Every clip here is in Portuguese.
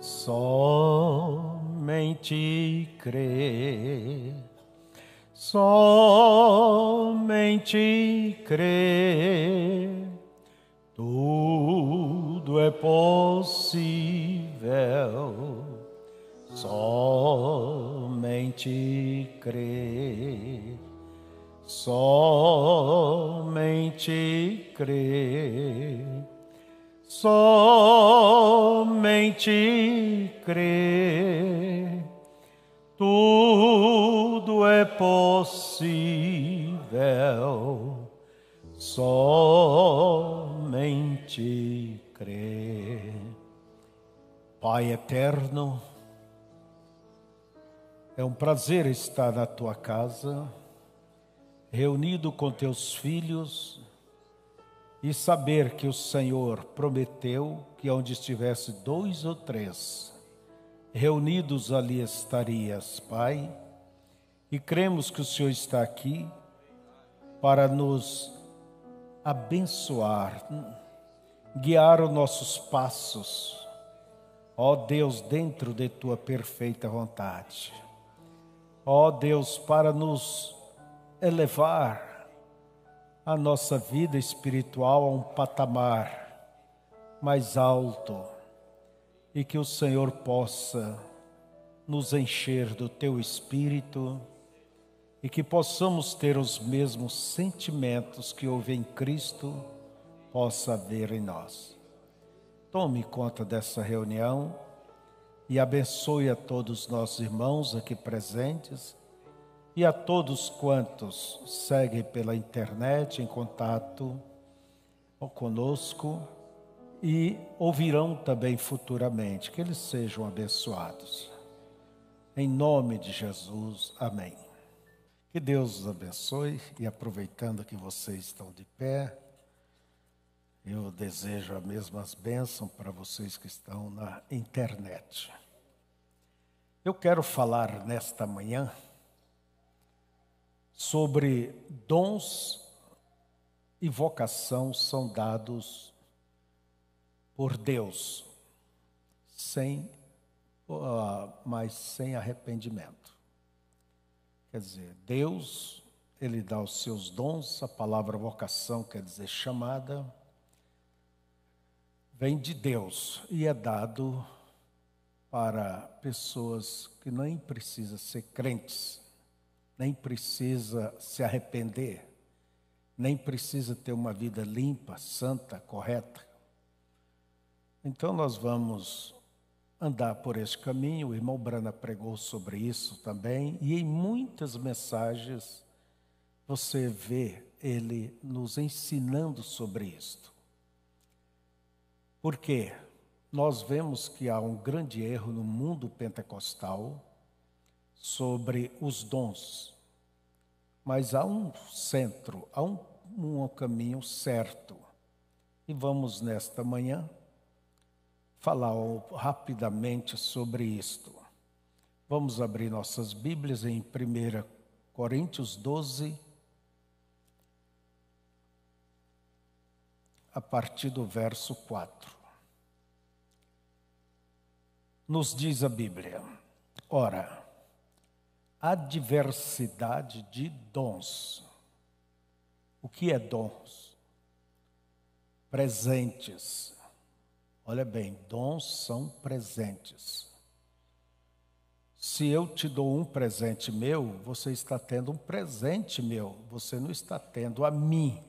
Somente crer, somente crer, tudo é possível. Somente crer, somente crer, somente crer, tudo é possível. Somente crer. Pai eterno, é um prazer estar na tua casa, reunido com teus filhos, e saber que o Senhor prometeu que onde estivesse 2 ou 3, reunidos ali estarias, Pai. E cremos que o Senhor está aqui para nos abençoar, guiar os nossos passos, ó Deus, dentro de tua perfeita vontade. Ó Deus, para nos elevar a nossa vida espiritual a um patamar mais alto, e que o Senhor possa nos encher do teu Espírito e que possamos ter os mesmos sentimentos que houve em Cristo, possa haver em nós. Tome conta dessa reunião e abençoe a todos os nossos irmãos aqui presentes e a todos quantos seguem pela internet em contato conosco e ouvirão também futuramente. Que eles sejam abençoados. Em nome de Jesus, amém. Que Deus os abençoe, e aproveitando que vocês estão de pé, eu desejo as mesmas bênçãos para vocês que estão na internet. Eu quero falar nesta manhã sobre dons e vocação são dados por Deus, mas sem arrependimento. Quer dizer, Deus, Ele dá os seus dons, a palavra vocação quer dizer chamada, vem de Deus e é dado para pessoas que nem precisam ser crentes, nem precisa se arrepender, nem precisa ter uma vida limpa, santa, correta. Então nós vamos andar por este caminho. O irmão Brana pregou sobre isso também, e em muitas mensagens você vê ele nos ensinando sobre isto. Por quê? Nós vemos que há um grande erro no mundo pentecostal sobre os dons. Mas há um centro, há um caminho certo. E vamos nesta manhã falar rapidamente sobre isto. Vamos abrir nossas Bíblias em 1 Coríntios 12, a partir do verso 4. Nos diz a Bíblia: ora, há diversidade de dons. O que é dons? Presentes. Olha bem, dons são presentes. Se eu te dou um presente meu, você está tendo um presente meu. Você não está tendo a mim.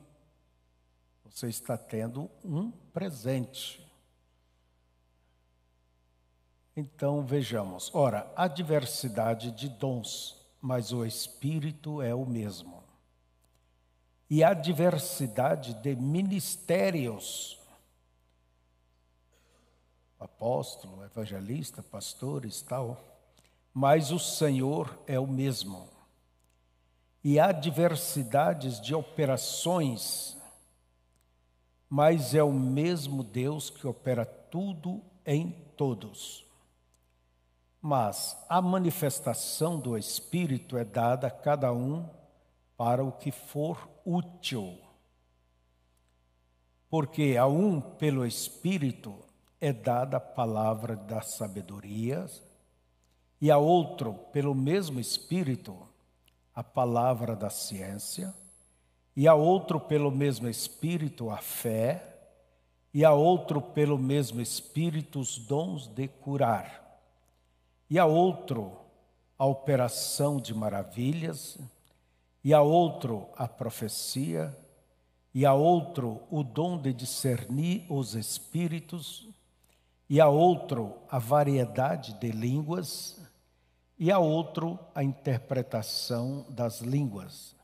Você está tendo um presente. Então, vejamos. Ora, há diversidade de dons, mas o Espírito é o mesmo. E há diversidade de ministérios. Apóstolo, evangelista, pastores, tal. Mas o Senhor é o mesmo. E há diversidades de operações, mas é o mesmo Deus que opera tudo em todos. Mas a manifestação do Espírito é dada a cada um para o que for útil. Porque a um, pelo Espírito, é dada a palavra da sabedoria, e a outro, pelo mesmo Espírito, a palavra da ciência, e a outro, pelo mesmo Espírito, a fé, e a outro, pelo mesmo Espírito, os dons de curar, e a outro, a operação de maravilhas, e a outro, a profecia, e a outro, o dom de discernir os espíritos, e a outro, a variedade de línguas, e a outro, a interpretação das línguas.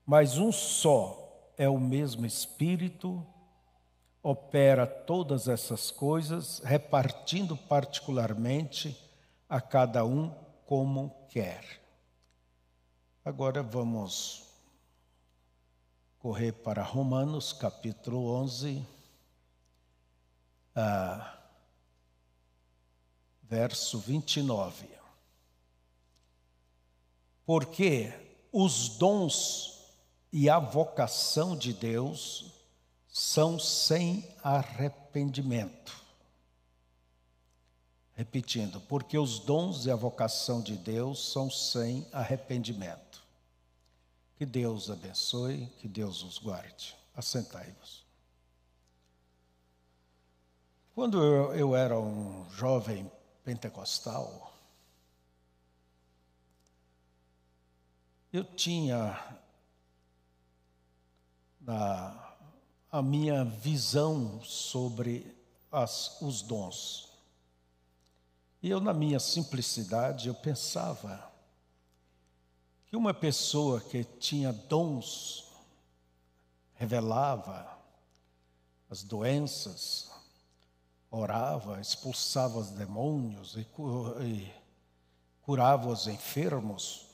Mas um só é o mesmo Espírito, opera todas essas coisas, repartindo particularmente a cada um como quer. Agora vamos correr para Romanos, capítulo 11, verso 29. Porque os dons e a vocação de Deus são sem arrependimento. Repetindo, porque os dons e a vocação de Deus são sem arrependimento. Que Deus abençoe, que Deus os guarde. Assentai-vos. Quando eu era um jovem pentecostal, eu tinha a minha visão sobre os dons. E eu, na minha simplicidade, eu pensava que uma pessoa que tinha dons, revelava as doenças, orava, expulsava os demônios e curava os enfermos,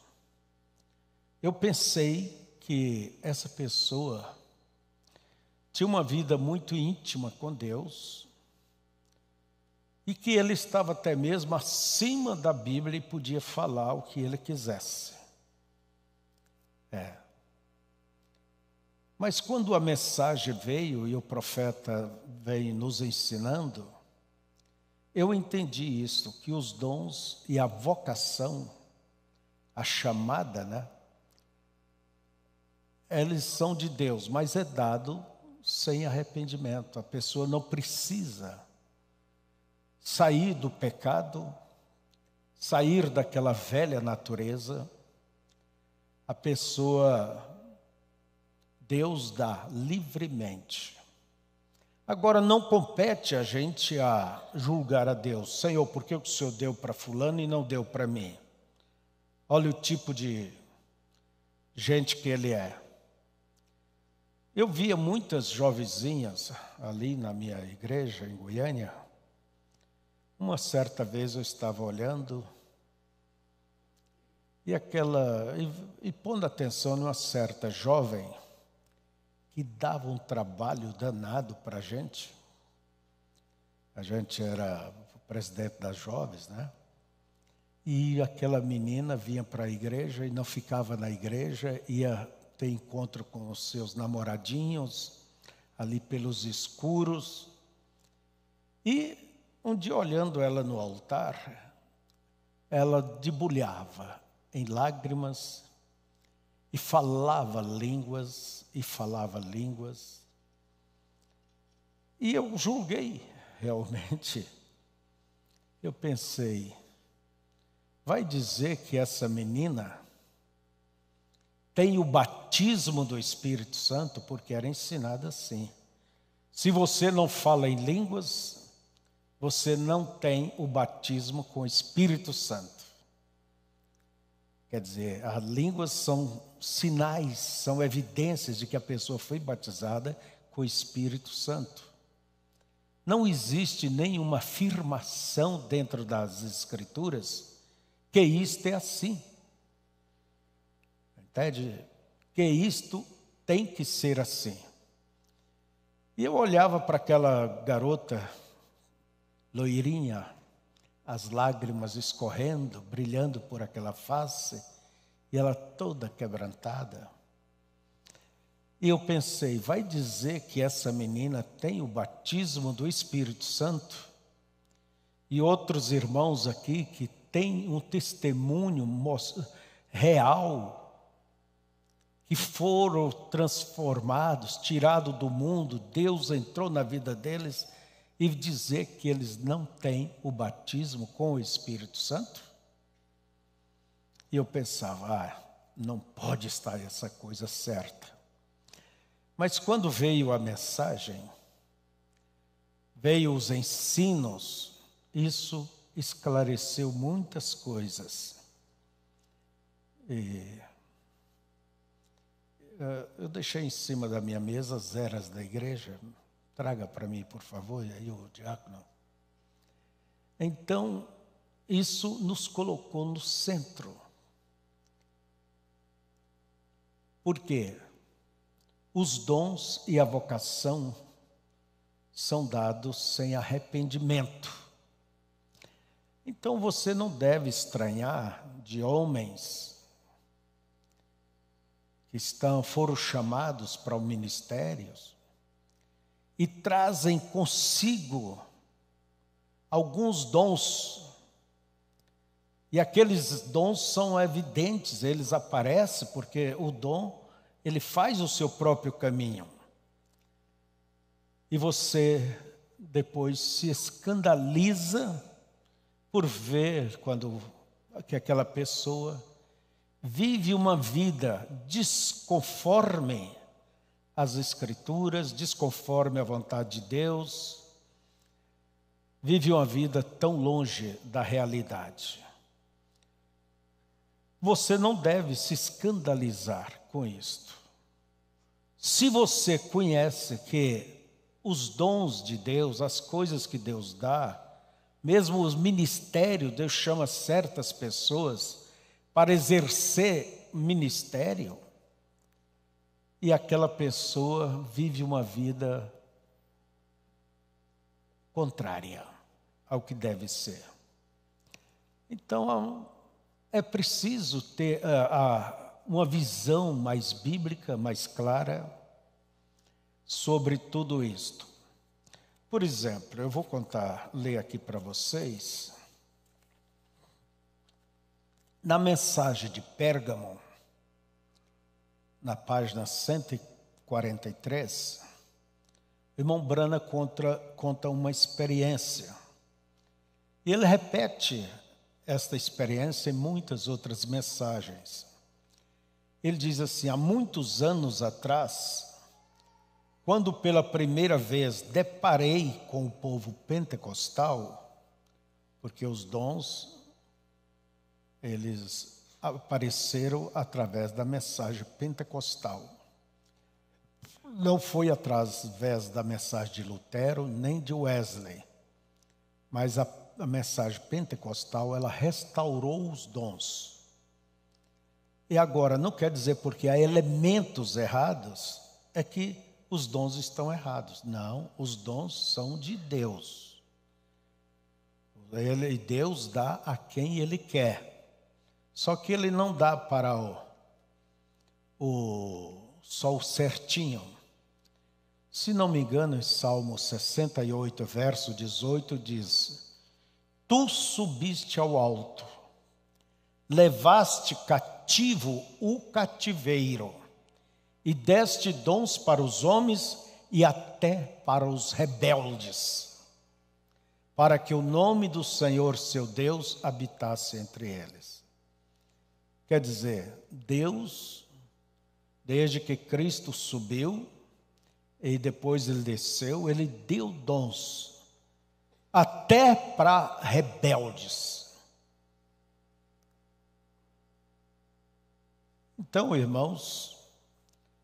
eu pensei que essa pessoa tinha uma vida muito íntima com Deus e que ele estava até mesmo acima da Bíblia e podia falar o que ele quisesse. Mas quando a mensagem veio e o profeta veio nos ensinando, eu entendi isso, que os dons e a vocação, a chamada, eles são de Deus, mas é dado sem arrependimento. A pessoa não precisa sair do pecado, sair daquela velha natureza. A pessoa, Deus dá livremente. Agora, não compete a gente a julgar a Deus. Senhor, por que o Senhor deu para fulano e não deu para mim? Olha o tipo de gente que ele é. Eu via muitas jovenzinhas ali na minha igreja, em Goiânia. Uma certa vez eu estava olhando e pondo atenção numa certa jovem que dava um trabalho danado para a gente. A gente era o presidente das jovens, E aquela menina vinha para a igreja e não ficava na igreja, ia ter encontro com os seus namoradinhos, ali pelos escuros. E um dia, olhando ela no altar, ela debulhava em lágrimas e falava línguas, E eu julguei, realmente. Eu pensei, vai dizer que essa menina tem o batismo do Espírito Santo? Porque era ensinada assim. Se você não fala em línguas, você não tem o batismo com o Espírito Santo. Quer dizer, as línguas são sinais, são evidências de que a pessoa foi batizada com o Espírito Santo. Não existe nenhuma afirmação dentro das Escrituras que isto é assim. Entende? Que isto tem que ser assim. E eu olhava para aquela garota loirinha, as lágrimas escorrendo, brilhando por aquela face, e ela toda quebrantada. E eu pensei, vai dizer que essa menina tem o batismo do Espírito Santo? E outros irmãos aqui que têm um testemunho real, que foram transformados, tirados do mundo, Deus entrou na vida deles, e dizer que eles não têm o batismo com o Espírito Santo? E eu pensava, não pode estar essa coisa certa. Mas quando veio a mensagem, veio os ensinos, isso esclareceu muitas coisas. Eu deixei em cima da minha mesa as eras da igreja. Traga para mim, por favor, e aí o diácono. Então, isso nos colocou no centro. Por quê? Os dons e a vocação são dados sem arrependimento. Então você não deve estranhar de homens que foram chamados para o ministério e trazem consigo alguns dons. E aqueles dons são evidentes, eles aparecem porque o dom, ele faz o seu próprio caminho. E você depois se escandaliza por ver que aquela pessoa vive uma vida desconforme às Escrituras, desconforme à vontade de Deus, vive uma vida tão longe da realidade. Você não deve se escandalizar com isto. Se você conhece que os dons de Deus, as coisas que Deus dá, mesmo os ministérios, Deus chama certas pessoas para exercer ministério, e aquela pessoa vive uma vida contrária ao que deve ser. Então, é preciso ter uma visão mais bíblica, mais clara sobre tudo isto. Por exemplo, eu vou ler aqui para vocês, na mensagem de Pérgamo, na página 143, o irmão Brana conta uma experiência. E ele repete esta experiência em muitas outras mensagens. Ele diz assim: há muitos anos atrás, quando pela primeira vez deparei com o povo pentecostal, porque os dons, eles apareceram através da mensagem pentecostal. Não foi através da mensagem de Lutero, nem de Wesley, mas a mensagem pentecostal, ela restaurou os dons. E agora, não quer dizer porque há elementos errados, é que os dons estão errados. Não, os dons são de Deus. Deus dá a quem Ele quer. Só que Ele não dá para só o certinho. Se não me engano, em Salmo 68, verso 18, diz: Tu subiste ao alto, levaste cativo o cativeiro, e deste dons para os homens e até para os rebeldes, para que o nome do Senhor, seu Deus, habitasse entre eles. Quer dizer, Deus, desde que Cristo subiu, e depois Ele desceu, Ele deu dons, até para rebeldes. Então, irmãos,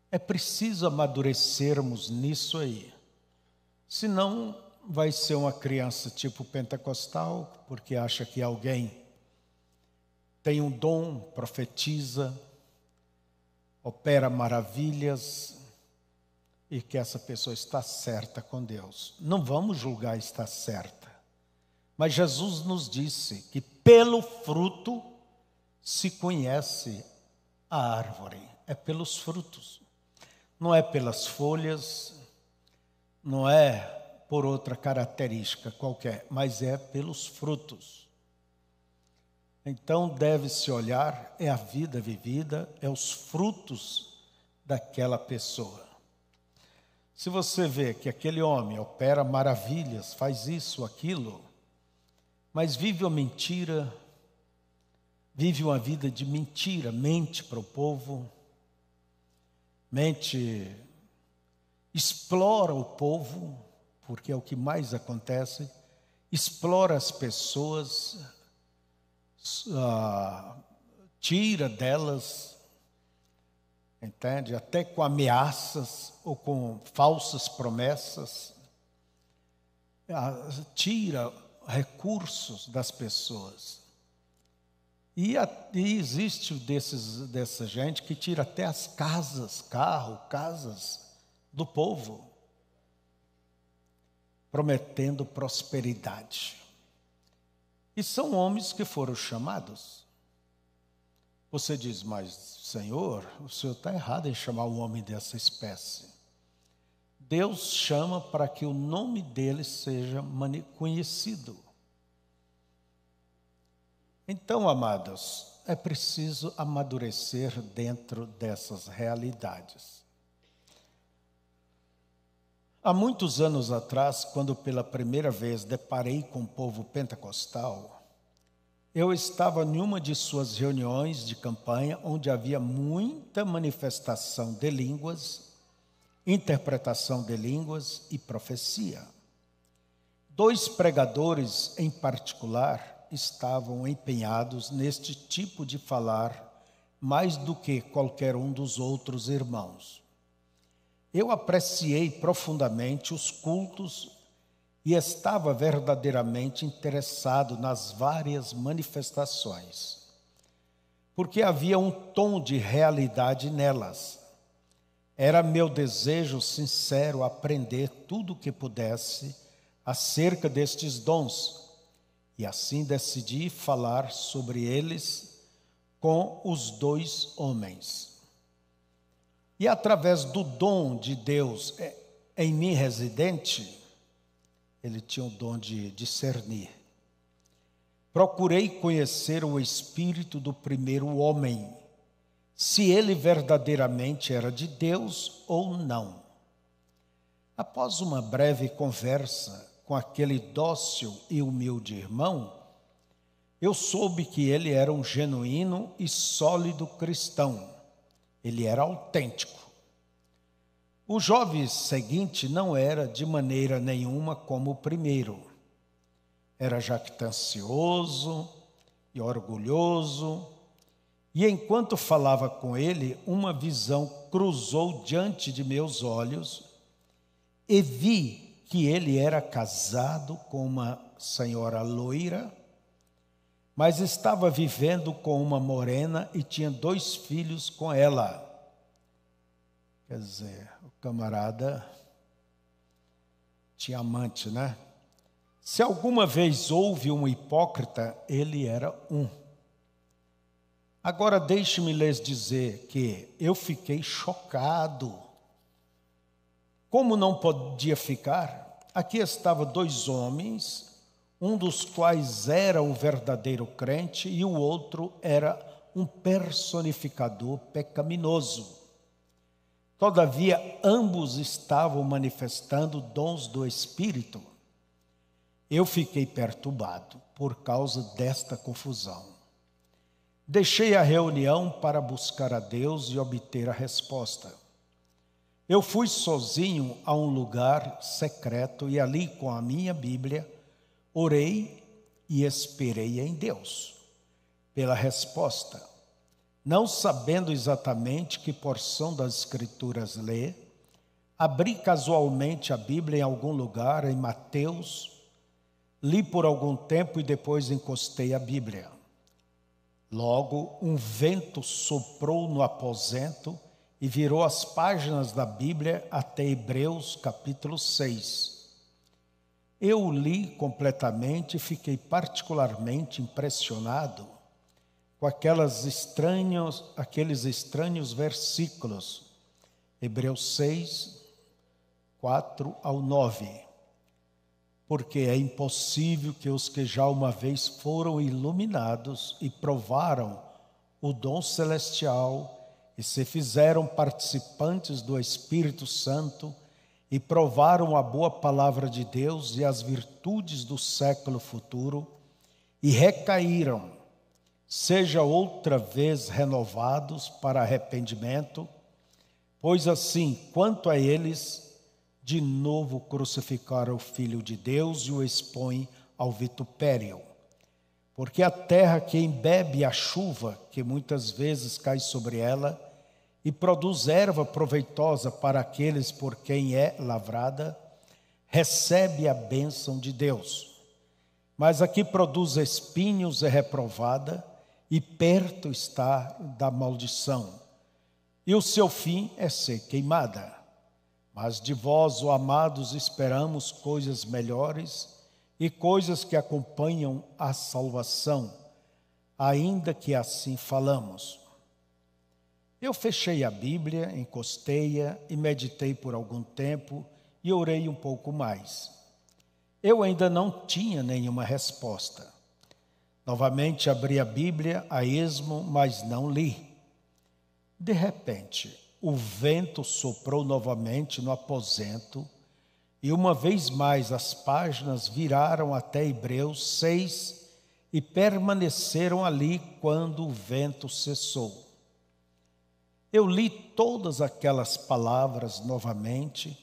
é preciso amadurecermos nisso aí. Senão, vai ser uma criança tipo pentecostal, porque acha que alguém tem um dom, profetiza, opera maravilhas, e que essa pessoa está certa com Deus. Não vamos julgar estar certa. Mas Jesus nos disse que pelo fruto se conhece a árvore. É pelos frutos. não é pelas folhas, não é por outra característica qualquer, mas é pelos frutos. Então deve-se olhar, é a vida vivida, é os frutos daquela pessoa. Se você vê que aquele homem opera maravilhas, faz isso, aquilo, mas vive uma mentira, vive uma vida de mentira, mente para o povo, mente, explora o povo, porque é o que mais acontece, explora as pessoas, tira delas, entende? Até com ameaças ou com falsas promessas, tira recursos das pessoas. E existe dessa gente que tira até as casas, casas do povo, prometendo prosperidade. E são homens que foram chamados. Você diz, mas Senhor, o Senhor está errado em chamar um homem dessa espécie. Deus chama para que o nome dele seja conhecido. Então, amados, é preciso amadurecer dentro dessas realidades. Há muitos anos atrás, quando pela primeira vez deparei com o povo pentecostal, eu estava em uma de suas reuniões de campanha, onde havia muita manifestação de línguas, interpretação de línguas e profecia. 2 pregadores em particular estavam empenhados neste tipo de falar mais do que qualquer um dos outros irmãos. Eu apreciei profundamente os cultos e estava verdadeiramente interessado nas várias manifestações, porque havia um tom de realidade nelas. Era meu desejo sincero aprender tudo o que pudesse acerca destes dons, e assim decidi falar sobre eles com os 2 homens. E através do dom de Deus em mim residente, ele tinha o dom de discernir. Procurei conhecer o espírito do primeiro homem, se ele verdadeiramente era de Deus ou não. Após uma breve conversa com aquele dócil e humilde irmão, eu soube que ele era um genuíno e sólido cristão. Ele era autêntico. O jovem seguinte não era de maneira nenhuma como o primeiro. Era jactancioso e orgulhoso, e enquanto falava com ele, uma visão cruzou diante de meus olhos e vi que ele era casado com uma senhora loira, mas estava vivendo com uma morena e tinha 2 filhos com ela. Quer dizer, o camarada tinha amante, né? Se alguma vez houve um hipócrita, ele era um. Agora deixe-me lhes dizer que eu fiquei chocado. Como não podia ficar? Aqui estavam 2 homens, um dos quais era um verdadeiro crente e o outro era um personificador pecaminoso. Todavia, ambos estavam manifestando dons do Espírito. Eu fiquei perturbado por causa desta confusão. Deixei a reunião para buscar a Deus e obter a resposta. Eu fui sozinho a um lugar secreto e ali, com a minha Bíblia, orei e esperei em Deus pela resposta. Não sabendo exatamente que porção das Escrituras ler, abri casualmente a Bíblia em algum lugar, em Mateus, li por algum tempo e depois encostei a Bíblia. Logo, um vento soprou no aposento e virou as páginas da Bíblia até Hebreus capítulo 6. Eu li completamente e fiquei particularmente impressionado com aqueles estranhos versículos. Hebreus 6, 4 ao 9. Porque é impossível que os que já uma vez foram iluminados e provaram o dom celestial e se fizeram participantes do Espírito Santo e provaram a boa palavra de Deus e as virtudes do século futuro e recaíram, seja outra vez renovados para arrependimento, pois assim, quanto a eles, de novo crucificaram o Filho de Deus e o expõem ao vitupério. Porque a terra que embebe a chuva, que muitas vezes cai sobre ela, e produz erva proveitosa para aqueles por quem é lavrada, recebe a bênção de Deus. Mas a que produz espinhos é reprovada, e perto está da maldição, e o seu fim é ser queimada. Mas de vós, ó amados, esperamos coisas melhores e coisas que acompanham a salvação, ainda que assim falamos. Eu fechei a Bíblia, encostei-a e meditei por algum tempo e orei um pouco mais. Eu ainda não tinha nenhuma resposta. Novamente abri a Bíblia a esmo, mas não li. De repente, o vento soprou novamente no aposento e uma vez mais as páginas viraram até Hebreus 6 e permaneceram ali quando o vento cessou. Eu li todas aquelas palavras novamente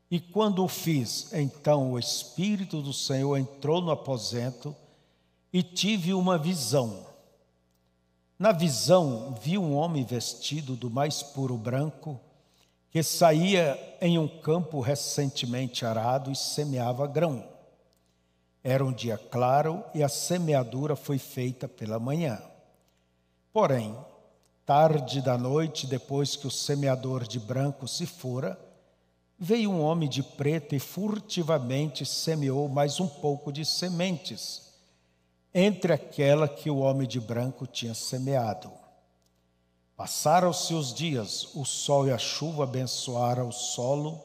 e quando o fiz, então o Espírito do Senhor entrou no aposento e tive uma visão. Na visão, vi um homem vestido do mais puro branco, que saía em um campo recentemente arado e semeava grão. Era um dia claro e a semeadura foi feita pela manhã. Porém, tarde da noite, depois que o semeador de branco se fora, veio um homem de preto e furtivamente semeou mais um pouco de sementes entre aquela que o homem de branco tinha semeado. Passaram-se os dias, o sol e a chuva abençoaram o solo,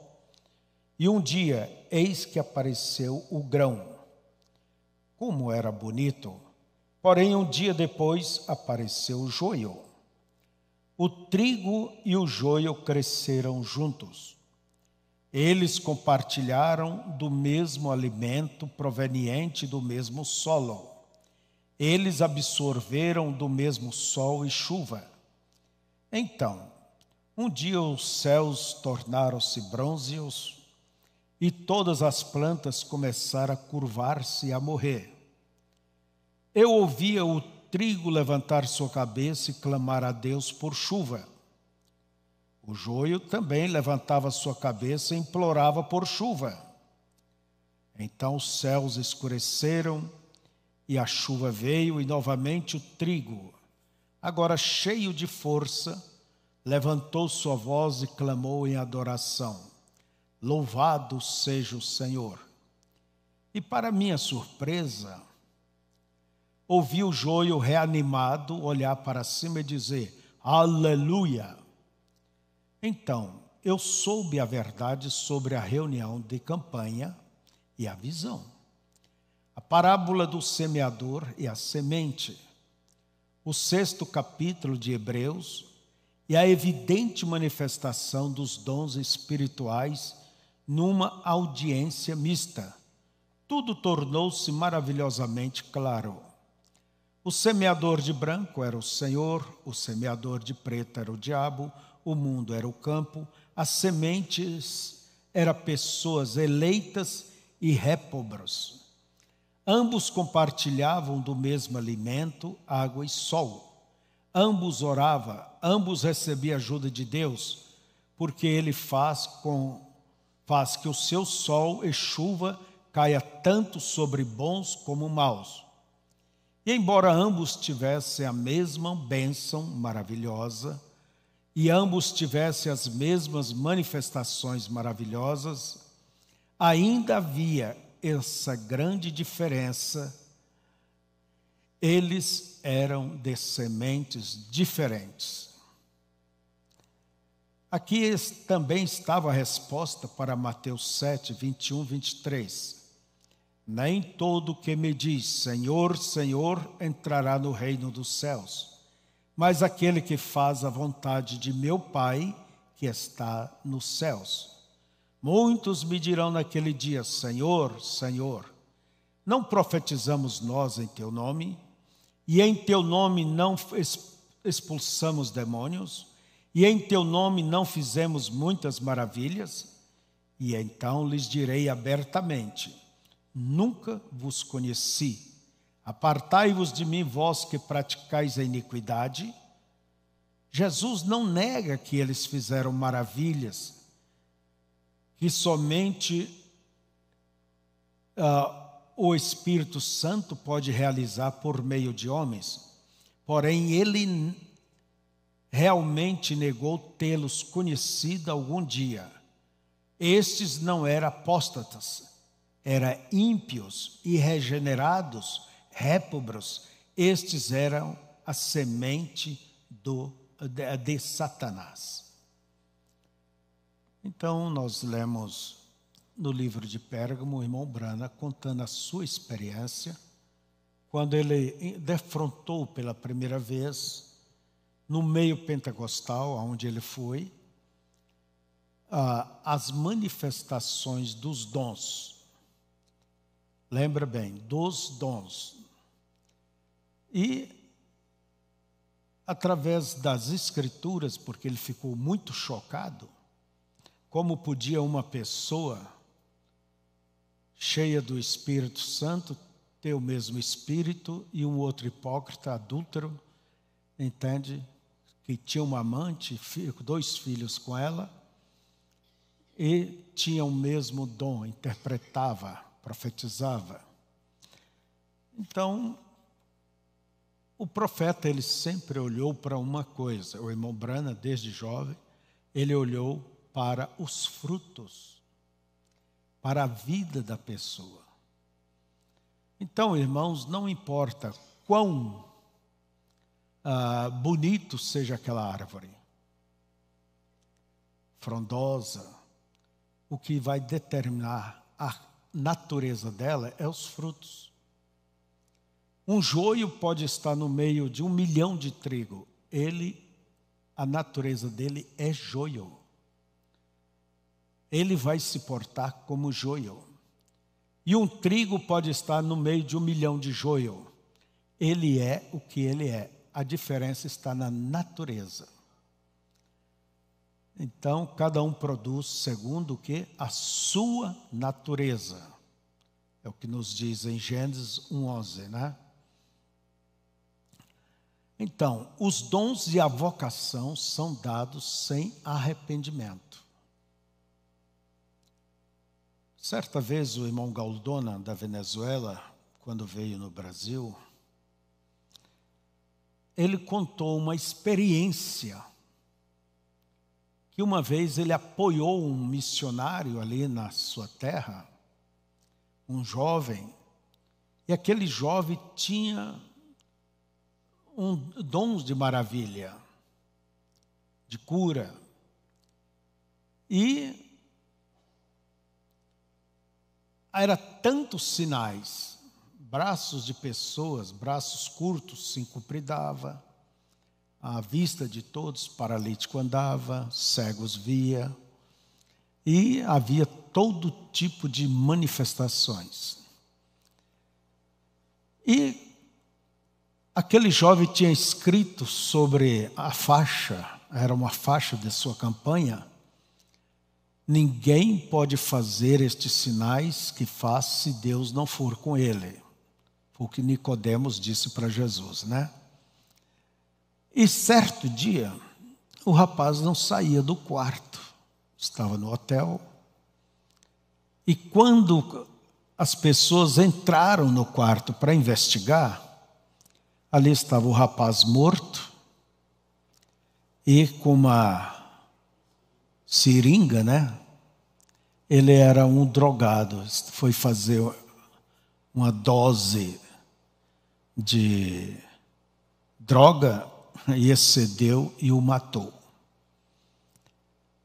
e um dia, eis que apareceu o grão. Como era bonito! Porém, um dia depois, apareceu o joio. O trigo e o joio cresceram juntos. Eles compartilharam do mesmo alimento proveniente do mesmo solo. Eles absorveram do mesmo sol e chuva. Então, um dia os céus tornaram-se brônzeos e todas as plantas começaram a curvar-se e a morrer. Eu ouvia o trigo levantar sua cabeça e clamar a Deus por chuva. O joio também levantava sua cabeça e implorava por chuva. Então os céus escureceram e a chuva veio, e novamente o trigo, agora cheio de força, levantou sua voz e clamou em adoração: Louvado seja o Senhor. E para minha surpresa, ouvi o joio reanimado olhar para cima e dizer: Aleluia! Então, eu soube a verdade sobre a reunião de campanha e a visão. A parábola do semeador e a semente, o 6º capítulo de Hebreus e a evidente manifestação dos dons espirituais numa audiência mista. Tudo tornou-se maravilhosamente claro. O semeador de branco era o Senhor, o semeador de preto era o diabo, o mundo era o campo, as sementes eram pessoas eleitas e réprobas. Ambos compartilhavam do mesmo alimento, água e sol. Ambos oravam, ambos recebiam ajuda de Deus, porque Ele faz que o seu sol e chuva caia tanto sobre bons como maus. E embora ambos tivessem a mesma bênção maravilhosa, e ambos tivessem as mesmas manifestações maravilhosas, ainda havia essa grande diferença. Eles eram de sementes diferentes. Aqui também estava a resposta para Mateus 7, 21, 23. Nem todo que me diz, Senhor, Senhor, entrará no reino dos céus, mas aquele que faz a vontade de meu Pai, que está nos céus. Muitos me dirão naquele dia, Senhor, Senhor, não profetizamos nós em teu nome? E em teu nome não expulsamos demônios? E em teu nome não fizemos muitas maravilhas? E então lhes direi abertamente, nunca vos conheci. Apartai-vos de mim, vós que praticais a iniquidade. Jesus não nega que eles fizeram maravilhas, que somente o Espírito Santo pode realizar por meio de homens. Porém, ele realmente negou tê-los conhecido algum dia. Estes não eram apóstatas, eram ímpios, irregenerados, réprobos. Estes eram a semente de Satanás. Então, nós lemos no livro de Pérgamo o irmão Brana contando a sua experiência, quando ele defrontou pela primeira vez, no meio pentecostal, onde ele foi, as manifestações dos dons. Lembra bem, dos dons. E, através das escrituras, porque ele ficou muito chocado, como podia uma pessoa cheia do Espírito Santo ter o mesmo espírito e um outro hipócrita, adúltero, entende? Que tinha uma amante, 2 filhos com ela, e tinha o mesmo dom, interpretava, profetizava. Então, o profeta, ele sempre olhou para uma coisa. O irmão Brana, desde jovem, ele olhou para os frutos, para a vida da pessoa. Então, irmãos, não importa quão bonito seja aquela árvore, frondosa, o que vai determinar a natureza dela é os frutos. Um joio pode estar no meio de 1 milhão de trigo. A natureza dele é joio. Ele vai se portar como joio. E um trigo pode estar no meio de 1 milhão de joio. Ele é o que ele é. A diferença está na natureza. Então, cada um produz segundo o que? A sua natureza. É o que nos diz em Gênesis 1:11, né? Então, os dons e a vocação são dados sem arrependimento. Certa vez o irmão Galdona, da Venezuela, quando veio no Brasil, ele contou uma experiência que uma vez ele apoiou um missionário ali na sua terra, um jovem, e aquele jovem tinha dons de maravilha, de cura, e era tantos sinais, braços de pessoas, braços curtos se encupridava, à vista de todos, paralítico andava, cegos via, e havia todo tipo de manifestações. E aquele jovem tinha escrito sobre a faixa, era uma faixa de sua campanha: ninguém pode fazer estes sinais que faz se Deus não for com ele. Foi o que Nicodemos disse para Jesus, né? E certo dia, o rapaz não saía do quarto, estava no hotel. E quando as pessoas entraram no quarto para investigar, ali estava o rapaz morto e com uma seringa, né? Ele era um drogado, foi fazer uma dose de droga e excedeu e o matou.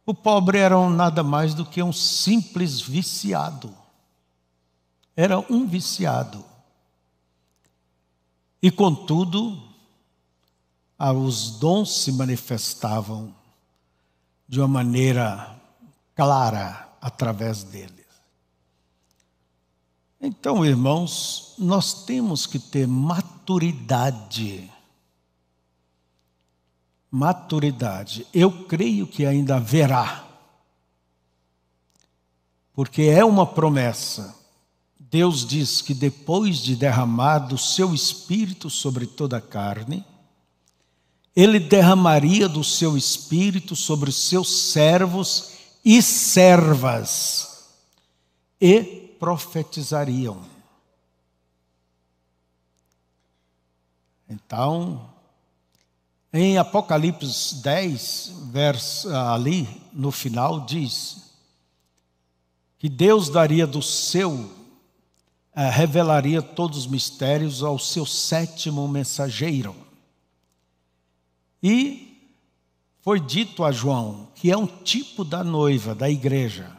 O pobre era nada mais do que um simples viciado. Era um viciado. E, contudo, os dons se manifestavam de uma maneira clara através dele. Então, irmãos, nós temos que ter maturidade. Maturidade. Eu creio que ainda haverá, porque é uma promessa. Deus diz que depois de derramar do seu Espírito sobre toda a carne, Ele derramaria do seu Espírito sobre os seus servos e servas, e profetizariam. Então, em Apocalipse 10, ali no final, diz que Deus daria do seu, revelaria todos os mistérios ao seu sétimo mensageiro. E foi dito a João, que é um tipo da noiva, da igreja: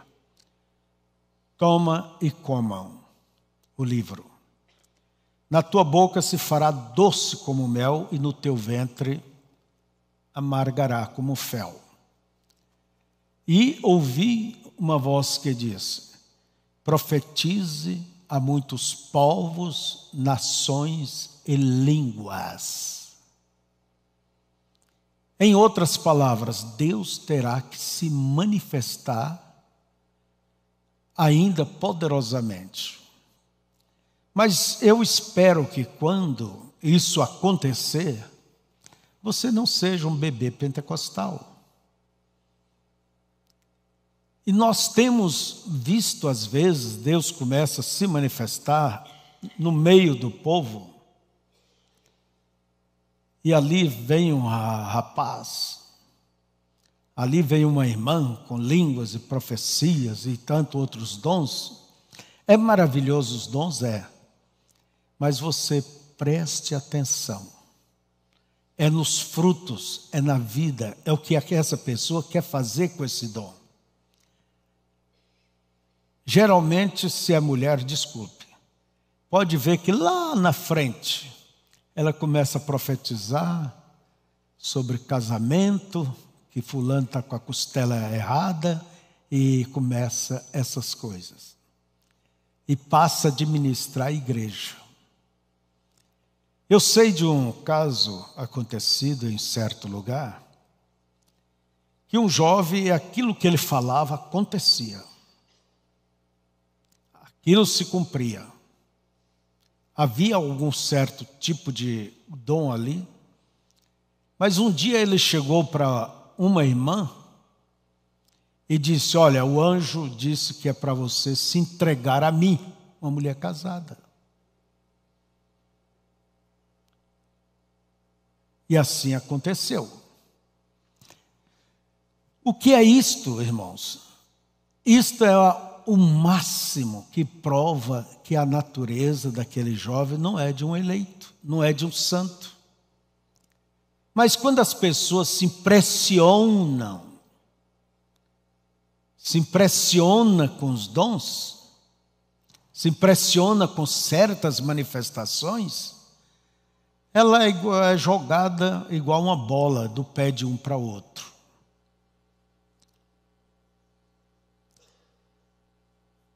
toma e comam o livro. Na tua boca se fará doce como mel, e no teu ventre amargará como fel. E ouvi uma voz que diz: profetize a muitos povos, nações e línguas. Em outras palavras, Deus terá que se manifestar ainda poderosamente. Mas eu espero que quando isso acontecer, você não seja um bebê pentecostal. E nós temos visto, às vezes, Deus começa a se manifestar no meio do povo, e ali vem um rapaz, ali vem uma irmã com línguas e profecias e tantos outros dons. É maravilhoso os dons, mas você preste atenção. É nos frutos, é na vida, é o que essa pessoa quer fazer com esse dom. Geralmente, se a mulher, pode ver que lá na frente ela começa a profetizar sobre casamento, que fulano está com a costela errada, e começa essas coisas. E passa a administrar a igreja. Eu sei de um caso acontecido em certo lugar, que um jovem, aquilo que ele falava acontecia. Aquilo se cumpria. Havia algum certo tipo de dom ali, mas um dia ele chegou para uma irmã e disse: olha, o anjo disse que é para você se entregar a mim, uma mulher casada. E assim aconteceu. O que é isto, irmãos? Isto é o máximo que prova que a natureza daquele jovem não é de um eleito, não é de um santo. Mas quando as pessoas se impressionam com os dons, se impressiona com certas manifestações, ela é jogada igual uma bola do pé de um para o outro.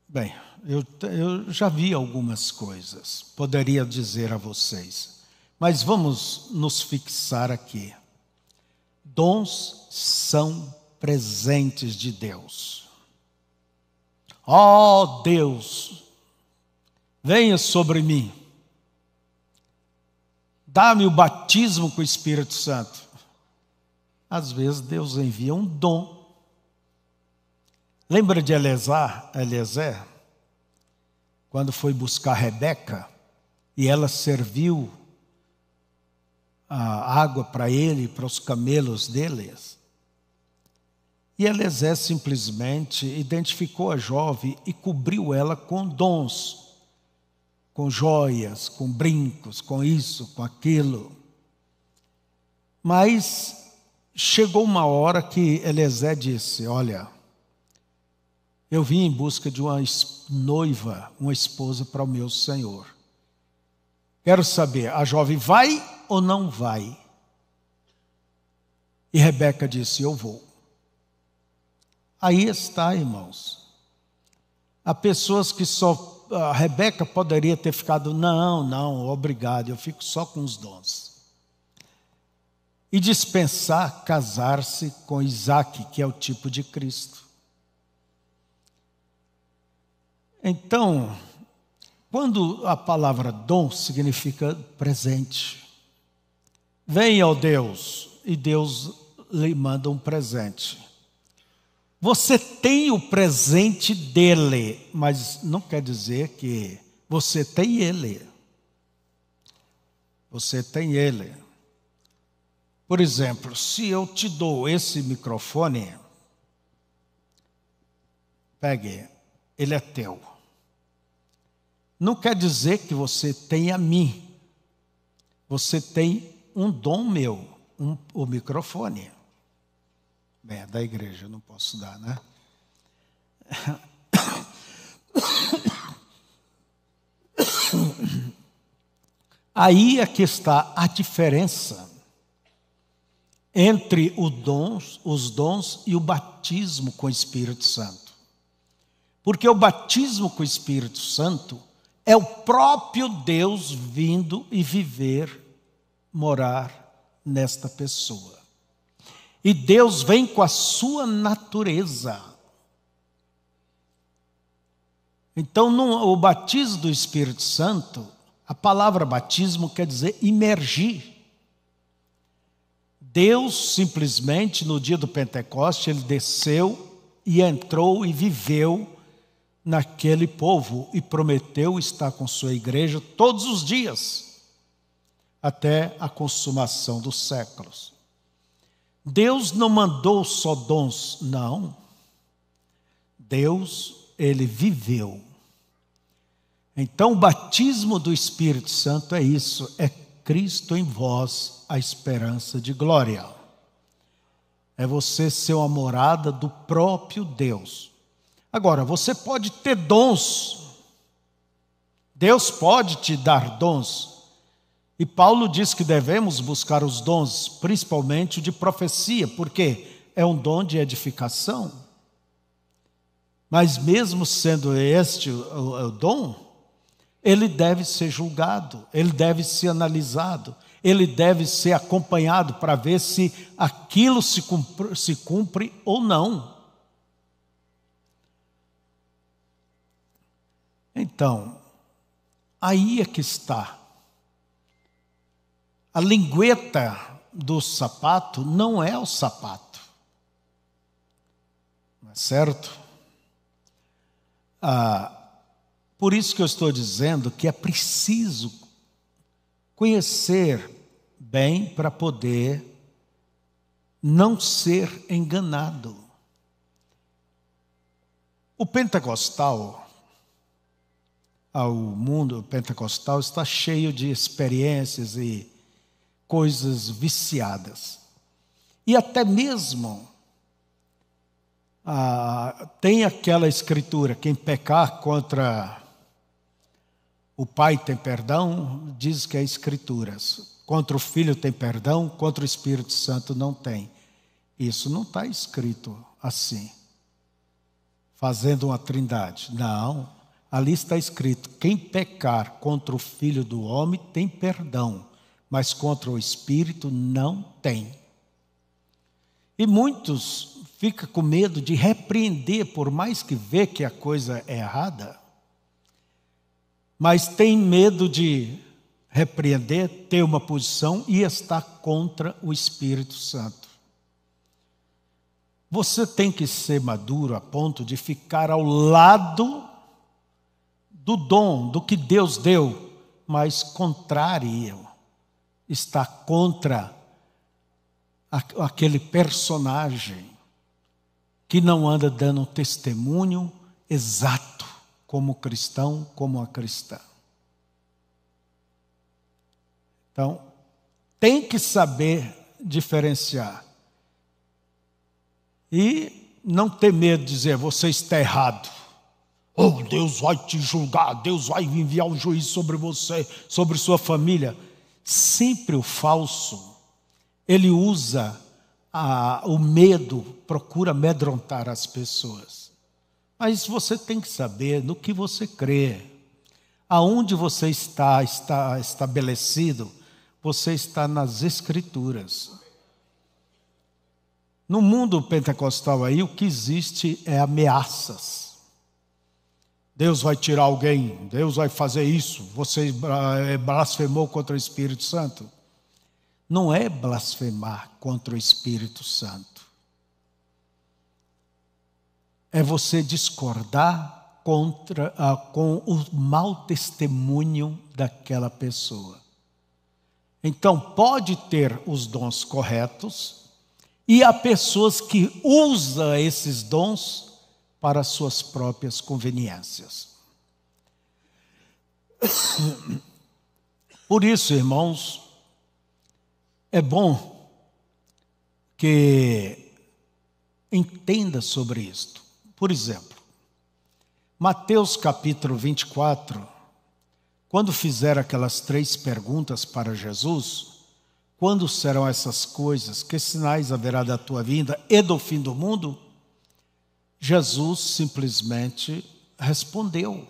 Bem, eu já vi algumas coisas, poderia dizer a vocês, mas vamos nos fixar aqui. Dons são presentes de Deus. Ó Deus, venha sobre mim. Dá-me o batismo com o Espírito Santo. Às vezes Deus envia um dom. Lembra de Eliezer, quando foi buscar Rebeca, e ela serviu a água para ele e para os camelos deles? E Eliezer simplesmente identificou a jovem e cobriu ela com dons, com joias, com brincos, com isso, com aquilo. Mas chegou uma hora que Eliezer disse: olha, eu vim em busca de uma noiva, uma esposa para o meu Senhor. Quero saber, a jovem vai ou não vai? E Rebeca disse: eu vou. Aí está, irmãos. Há pessoas que só... A Rebeca poderia ter ficado: não, obrigado, eu fico só com os dons. E dispensar casar-se com Isaque, que é o tipo de Cristo. Então, quando a palavra dom significa presente, vem ao Deus e Deus lhe manda um presente. Você tem o presente dele, mas não quer dizer que você tem ele. Você tem ele. Por exemplo, se eu te dou esse microfone, pegue, ele é teu. Não quer dizer que você tem a mim. Você tem um dom meu, o microfone. Bem, é da igreja, eu não posso dar, né? Aí é que está a diferença entre os dons e o batismo com o Espírito Santo. Porque o batismo com o Espírito Santo é o próprio Deus vindo e viver, morar nesta pessoa. E Deus vem com a sua natureza. Então, o batismo do Espírito Santo, a palavra batismo quer dizer imergir. Deus simplesmente, no dia do Pentecoste, Ele desceu e entrou e viveu naquele povo e prometeu estar com sua igreja todos os dias, até a consumação dos séculos. Deus não mandou só dons, não. Deus, Ele viveu. Então, o batismo do Espírito Santo é isso, é Cristo em vós, a esperança de glória. É você ser uma morada do próprio Deus. Agora, você pode ter dons. Deus pode te dar dons. E Paulo diz que devemos buscar os dons, principalmente o de profecia, porque é um dom de edificação. Mas mesmo sendo este o dom, ele deve ser julgado, ele deve ser analisado, ele deve ser acompanhado para ver se aquilo se cumpre ou não. Então, aí é que está. A lingueta do sapato não é o sapato. Não é certo? Por isso que eu estou dizendo que é preciso conhecer bem para poder não ser enganado. O pentecostal, o mundo pentecostal está cheio de experiências e coisas viciadas. E até mesmo tem aquela escritura: quem pecar contra o pai tem perdão, diz que é escrituras. Contra o filho tem perdão, contra o Espírito Santo não tem. Isso não está escrito assim, fazendo uma trindade. Não, ali está escrito: quem pecar contra o Filho do homem tem perdão, mas contra o Espírito não tem. E muitos ficam com medo de repreender, por mais que vê que a coisa é errada, mas tem medo de repreender, ter uma posição e estar contra o Espírito Santo. Você tem que ser maduro a ponto de ficar ao lado do dom, do que Deus deu, mas contrário, está contra aquele personagem que não anda dando um testemunho exato como cristão, como a cristã. Então, tem que saber diferenciar. E não ter medo de dizer, você está errado. Oh, Deus vai te julgar, Deus vai enviar um juiz sobre você, sobre sua família. Sempre o falso, ele usa o medo, procura amedrontar as pessoas. Mas você tem que saber no que você crê. Aonde você está estabelecido, você está nas Escrituras. No mundo pentecostal aí, o que existe é ameaças. Deus vai tirar alguém, Deus vai fazer isso, você blasfemou contra o Espírito Santo. Não é blasfemar contra o Espírito Santo. É você discordar com o mau testemunho daquela pessoa. Então, pode ter os dons corretos, e há pessoas que usam esses dons para suas próprias conveniências. Por isso, irmãos, é bom que entenda sobre isto. Por exemplo, Mateus capítulo 24, quando fizeram aquelas 3 perguntas para Jesus, quando serão essas coisas, que sinais haverá da tua vinda e do fim do mundo? Jesus simplesmente respondeu,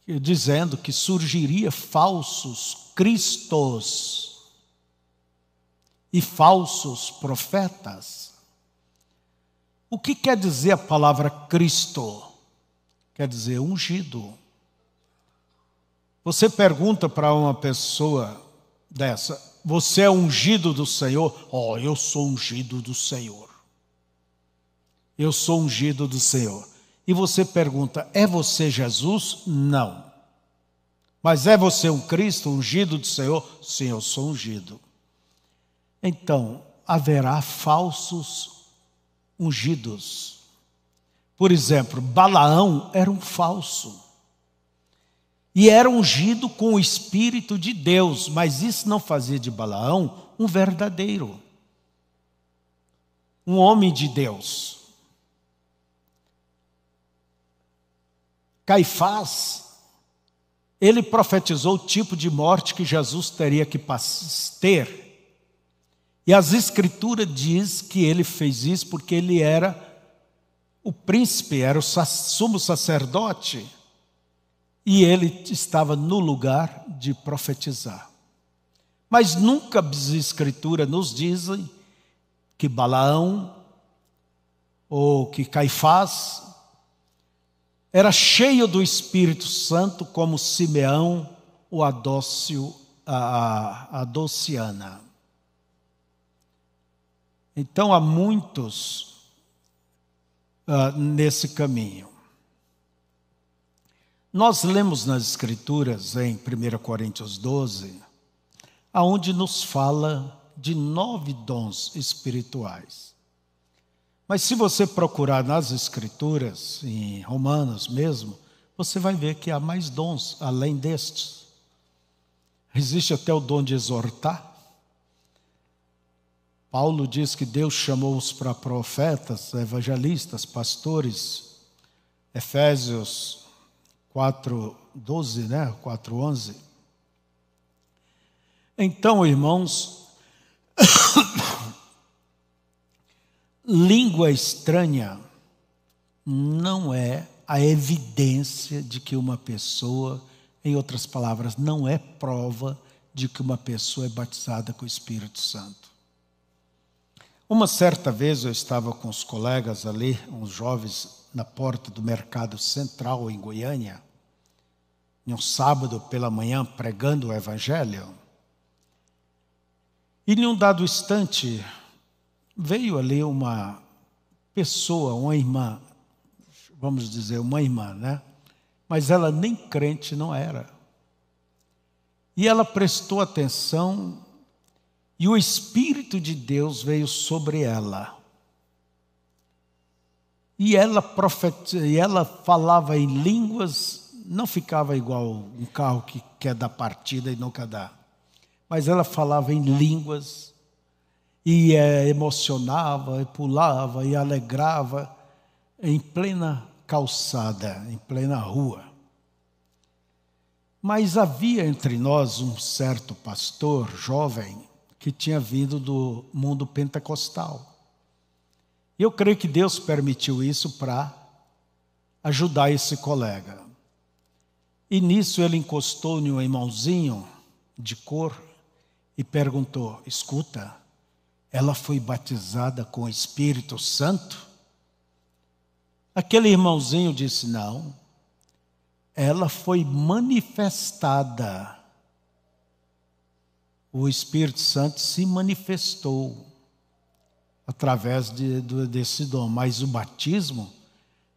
dizendo que surgiria falsos cristos e falsos profetas. O que quer dizer a palavra Cristo? Quer dizer ungido. Você pergunta para uma pessoa dessa, você é ungido do Senhor? Oh, eu sou ungido do Senhor. Eu sou ungido do Senhor. E você pergunta, é você Jesus? Não. Mas é você um Cristo ungido do Senhor? Sim, eu sou ungido. Então, haverá falsos ungidos. Por exemplo, Balaão era um falso. E era ungido com o Espírito de Deus, mas isso não fazia de Balaão um verdadeiro, um homem de Deus. Caifás, ele profetizou o tipo de morte que Jesus teria que ter. E as Escrituras diz que ele fez isso porque ele era o príncipe, era o sumo sacerdote. E ele estava no lugar de profetizar. Mas nunca as Escrituras nos dizem que Balaão ou que Caifás era cheio do Espírito Santo como Simeão ou a Dociana. Então há muitos nesse caminho. Nós lemos nas Escrituras, em 1 Coríntios 12, aonde nos fala de 9 dons espirituais. Mas se você procurar nas Escrituras, em Romanos mesmo, você vai ver que há mais dons além destes. Existe até o dom de exortar. Paulo diz que Deus chamou-os para profetas, evangelistas, pastores. Efésios 4:12, né? 4:11. Então, irmãos, língua estranha não é a evidência de que uma pessoa, em outras palavras, não é prova de que uma pessoa é batizada com o Espírito Santo. Uma certa vez eu estava com os colegas ali, uns jovens, na porta do Mercado Central, em Goiânia, em um sábado pela manhã, pregando o Evangelho. E em um dado instante, veio ali uma pessoa, uma irmã, vamos dizer, uma irmã, né? Mas ela nem crente não era. E ela prestou atenção e o Espírito de Deus veio sobre ela. E ela falava em línguas, não ficava igual um carro que quer dar partida e nunca dá. Mas ela falava em línguas. e emocionava, e pulava, e alegrava, em plena calçada, em plena rua. Mas havia entre nós um certo pastor jovem que tinha vindo do mundo pentecostal. E eu creio que Deus permitiu isso para ajudar esse colega. E nisso ele encostou em um irmãozinho de cor e perguntou: escuta, ela foi batizada com o Espírito Santo? Aquele irmãozinho disse: não, ela foi manifestada. O Espírito Santo se manifestou através desse dom, mas o batismo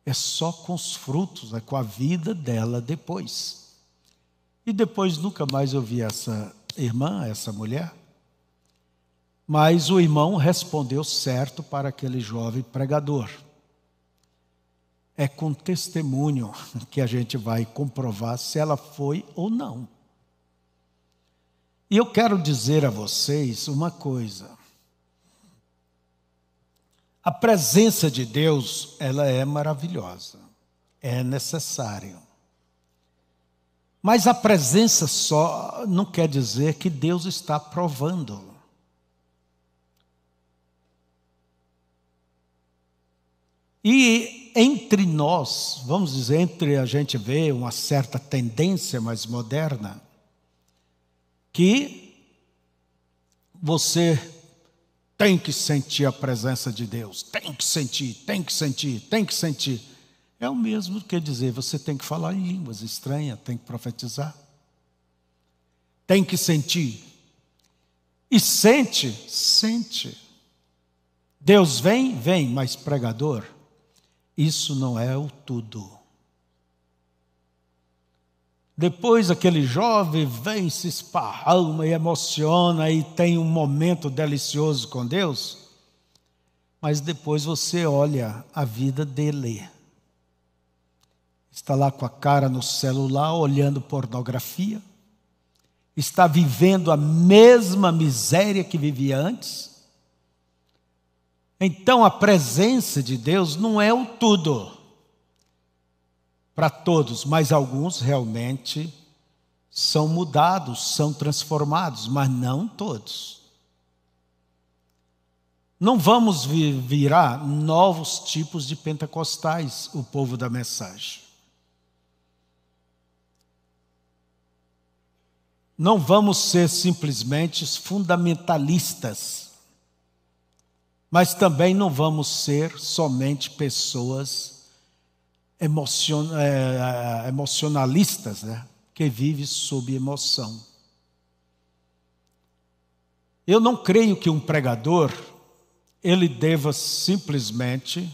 é só com os frutos, é com a vida dela depois. E depois nunca mais eu vi essa irmã, essa mulher. Mas o irmão respondeu certo para aquele jovem pregador. É com testemunho que a gente vai comprovar se ela foi ou não. E eu quero dizer a vocês uma coisa. A presença de Deus, ela é maravilhosa, é necessário. Mas a presença só não quer dizer que Deus está provando. E entre nós, vamos dizer, entre a gente vê uma certa tendência mais moderna, que você tem que sentir a presença de Deus, tem que sentir, tem que sentir, tem que sentir. É o mesmo que dizer, você tem que falar em línguas estranhas, tem que profetizar. Tem que sentir. E sente, sente. Deus vem, vem, mas pregador, isso não é o tudo. Depois aquele jovem vem, se esparrama e emociona e tem um momento delicioso com Deus, mas depois você olha a vida dele. Está lá com a cara no celular, olhando pornografia, está vivendo a mesma miséria que vivia antes. Então a presença de Deus não é o tudo para todos, mas alguns realmente são mudados, são transformados, mas não todos. Não vamos virar novos tipos de pentecostais, o povo da mensagem. Não vamos ser simplesmente fundamentalistas, mas também não vamos ser somente pessoas emocionalistas, né? Que vivem sob emoção. Eu não creio que um pregador, ele deva simplesmente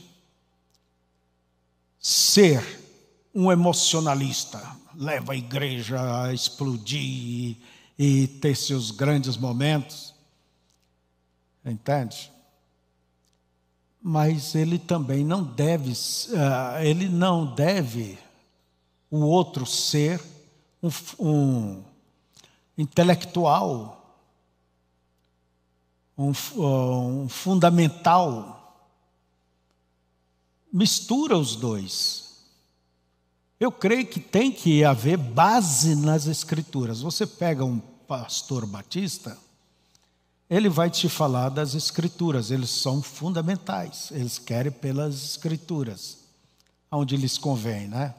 ser um emocionalista, leva a igreja a explodir e ter seus grandes momentos, entende? Mas ele também não deve, o outro ser um intelectual, um fundamental. Mistura os dois. Eu creio que tem que haver base nas Escrituras. Você pega um pastor batista, ele vai te falar das Escrituras, eles são fundamentais, eles querem pelas Escrituras, onde lhes convém, né?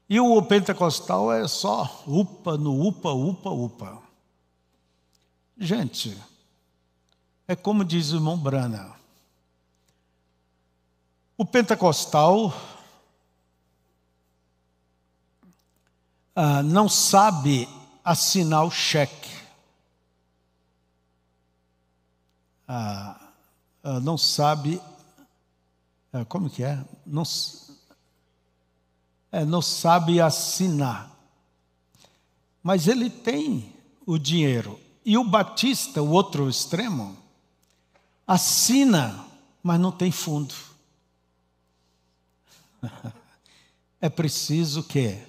E o pentecostal é só upa no upa, upa, upa. Gente, é como diz o irmão Brana, o pentecostal não sabe assinar o cheque. Não sabe, como que é? Não sabe assinar. Mas ele tem o dinheiro. E o batista, o outro extremo, assina, mas não tem fundo. É preciso que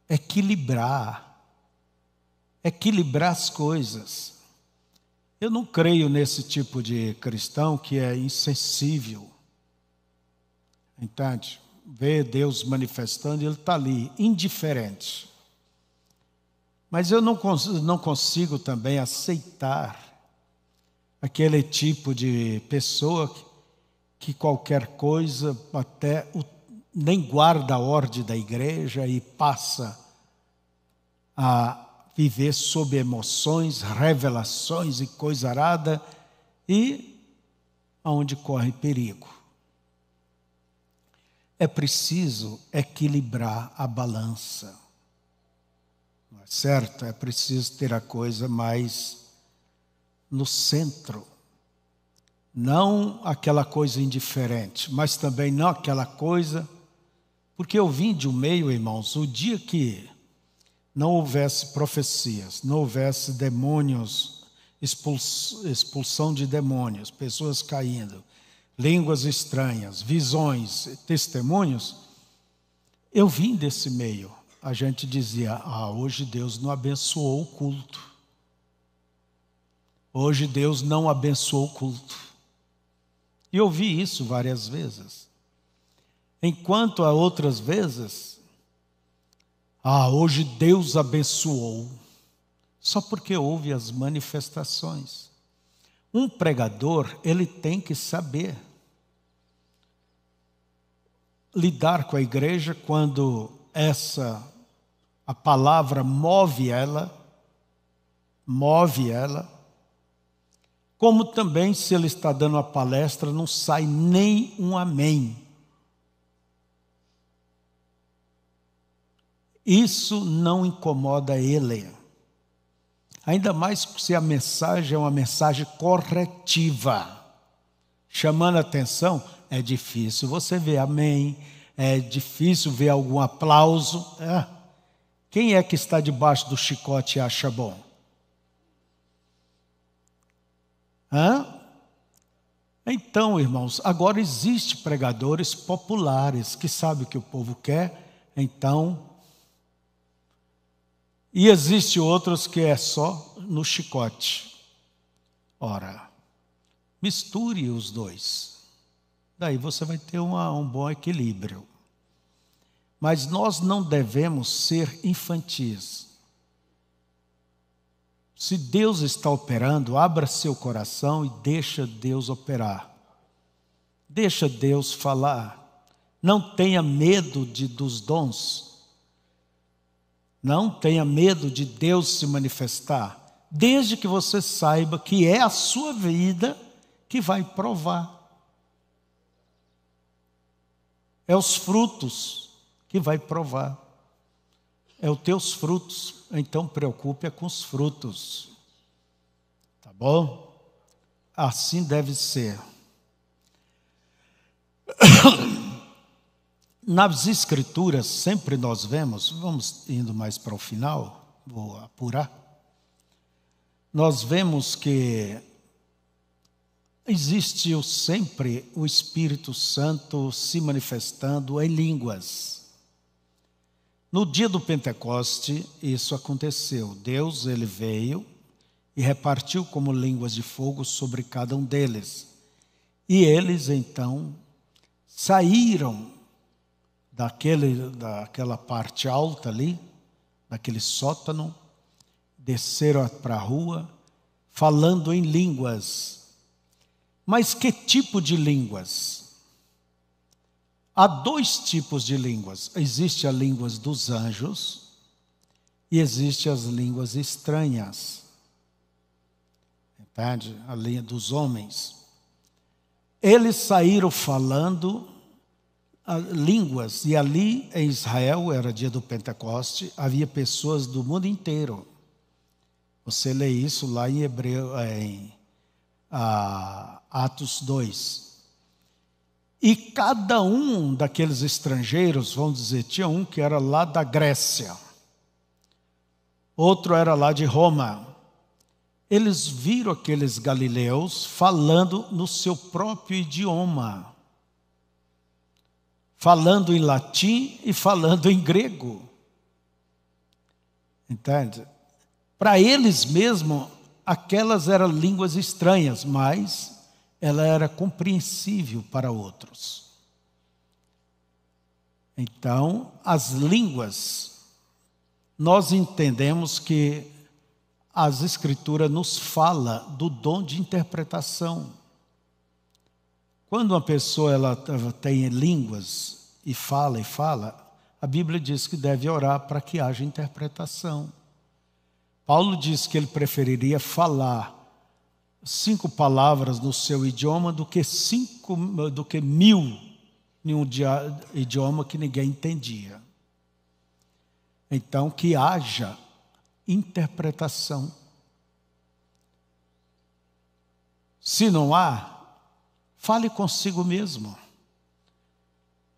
equilibrar as coisas. Eu não creio nesse tipo de cristão que é insensível. Entende? Vê Deus manifestando e ele está ali, indiferente. Mas eu não consigo também aceitar aquele tipo de pessoa que qualquer coisa até nem guarda a ordem da igreja e passa a viver sob emoções, revelações e coisa arada, e aonde corre perigo. É preciso equilibrar a balança, não é certo? É preciso ter a coisa mais no centro, não aquela coisa indiferente, mas também não aquela coisa, porque eu vim de um meio, irmãos, o dia que não houvesse profecias, não houvesse demônios, expulsão de demônios, pessoas caindo, línguas estranhas, visões, testemunhos, eu vim desse meio. A gente dizia, hoje Deus não abençoou o culto. Hoje Deus não abençoou o culto. E eu ouvi isso várias vezes. Enquanto a outras vezes, hoje Deus abençoou. Só porque houve as manifestações. Um pregador, ele tem que saber lidar com a igreja quando a palavra move ela, como também se ele está dando uma palestra, não sai nem um amém. Isso não incomoda ele. Ainda mais se a mensagem é uma mensagem corretiva, chamando a atenção. É difícil você ver amém, é difícil ver algum aplauso. Quem é que está debaixo do chicote e acha bom? Então, irmãos, agora existem pregadores populares que sabem o que o povo quer, então. E existem outros que é só no chicote. Ora, misture os dois. Daí você vai ter um bom equilíbrio. Mas nós não devemos ser infantis. Se Deus está operando, abra seu coração e deixa Deus operar. Deixa Deus falar. Não tenha medo dos dons. Não tenha medo de Deus se manifestar. Desde que você saiba que é a sua vida que vai provar. É os frutos que vai provar. É os teus frutos. Então preocupe com os frutos. Tá bom? Assim deve ser. Nas escrituras sempre nós vemos, vamos indo mais para o final, vou apurar. Nós vemos que existe sempre o Espírito Santo se manifestando em línguas. No dia do Pentecoste, isso aconteceu. Deus, ele veio e repartiu como línguas de fogo sobre cada um deles. E eles, então, saíram daquela parte alta ali, daquele sótão, desceram para a rua, falando em línguas. Mas que tipo de línguas? Há dois tipos de línguas. Existe a língua dos anjos e existe as línguas estranhas. Entende? A língua dos homens. Eles saíram falando línguas, e ali em Israel, era dia do Pentecoste, havia pessoas do mundo inteiro. Você lê isso lá em Atos 2. E cada um daqueles estrangeiros, vamos dizer, tinha um que era lá da Grécia, outro era lá de Roma. Eles viram aqueles galileus falando no seu próprio idioma, falando em latim e falando em grego. Entende? Para eles mesmos, aquelas eram línguas estranhas, mas ela era compreensível para outros. Então, as línguas, nós entendemos que as Escrituras nos fala do dom de interpretação. Quando uma pessoa ela tem línguas e fala, a Bíblia diz que deve orar para que haja interpretação. Paulo diz que ele preferiria falar 5 palavras no seu idioma do que 1000 em um idioma que ninguém entendia. Então, que haja interpretação. Se não há, fale consigo mesmo.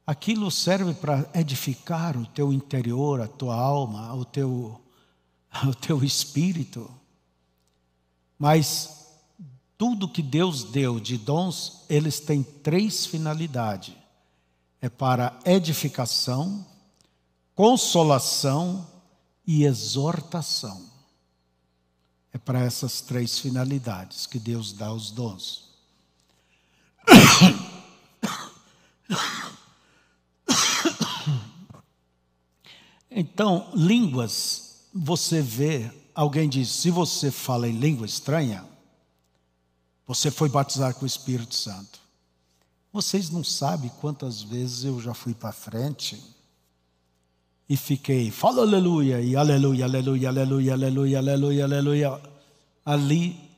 Aquilo serve para edificar o teu interior, a tua alma, o teu espírito. Mas tudo que Deus deu de dons, eles têm 3 finalidades. É para edificação, consolação e exortação. É para essas 3 finalidades que Deus dá os dons. Então, línguas, você vê, alguém diz, se você fala em língua estranha, você foi batizado com o Espírito Santo. Vocês não sabem quantas vezes eu já fui para frente e fiquei, fala aleluia, e aleluia, aleluia, aleluia, aleluia, aleluia, aleluia, ali,